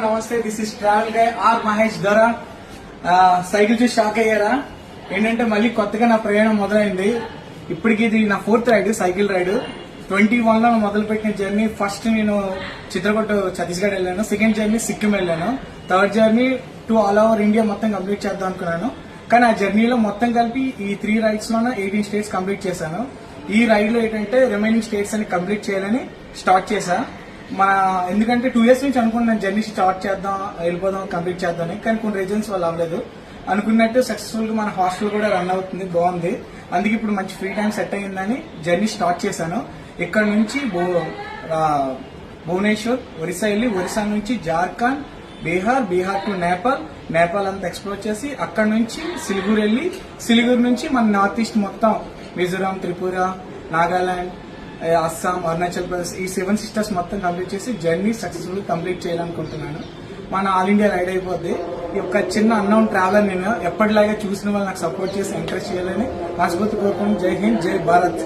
నమస్తే, this is travel guy or Mahesh Dhara. Cycle చూసి shock అయ్యారా? ఏంటంటే మళ్ళీ కొత్తగా నా ప్రయాణం మొదలైంది. ఇప్పటికి ఇది నా 4th రైడ్, సైకిల్ రైడ్. 21 లో మొదలుపెట్టిన జర్నీ. ఫస్ట్ నేను చిత్రకూట ఛత్తీస్గఢ్ వెళ్ళాను, సెకండ్ జర్నీ సిక్కిం వెళ్ళాను, third journey to all over India మొత్తం కంప్లీట్ చేద్దాం అనుకున్నాను. కానీ ఆ జర్నీలో మొత్తం కలిపి ఈ 3 రైడ్స్ లోనే 18 స్టేట్స్ కంప్లీట్ చేశాను. ఈ రైడ్ లో ఏంటంటే రిమైనింగ్ స్టేట్స్ అని కంప్లీట్ చేయాలని స్టార్ట్ చేశా. ఎందుకంటే 2 years నుంచి అనుకున్నాను జర్నీ స్టార్ట్ చేద్దాం, వెళ్ళిపోదాం, కంప్లీట్ చేద్దాం. కానీ కొన్ని రీజన్స్ వల్ల అవ్వలేదు. అనుకున్నట్టు సక్సెస్ఫుల్ గా మన హాస్టల్ కూడా రన్ అవుతుంది, బాగుంది. అందుకే ఇప్పుడు మంచి ఫ్రీ టైం సెట్ అయ్యిందని జర్నీ స్టార్ట్ చేశాను. ఇక్కడ నుంచి భువనేశ్వర్, ఒరిస్సా వెళ్ళి, ఒరిస్సా నుంచి జార్ఖండ్, బీహార్ టు నేపాల్ అంతా ఎక్స్ప్లోర్ చేసి అక్కడ నుంచి సిలిగురు వెళ్ళి, సిలిగురు నుంచి మన నార్త్ ఈస్ట్ మొత్తం మిజోరాం, త్రిపుర, నాగాలాండ్, అస్సాం, అరుణాచల్ ప్రదేశ్ ఈ 7 సిస్టర్స్ మొత్తం కంప్లీట్ చేసి జర్నీ సక్సెస్ఫుల్ కంప్లీట్ చేయాలనుకుంటున్నాను. మన ఆల్ ఇండియా రైడ్ అయిపోద్ది. ఈ యొక్క చిన్న అన్నౌన్ ట్రావెలర్ నేను ఎప్పటిలాగే చూసిన వాళ్ళు నాకు సపోర్ట్ చేసి ఎంకరేజ్ చేయాలని మనస్ఫూర్తి కోరుకుంటున్నాను. జై హింద్, జై భారత్.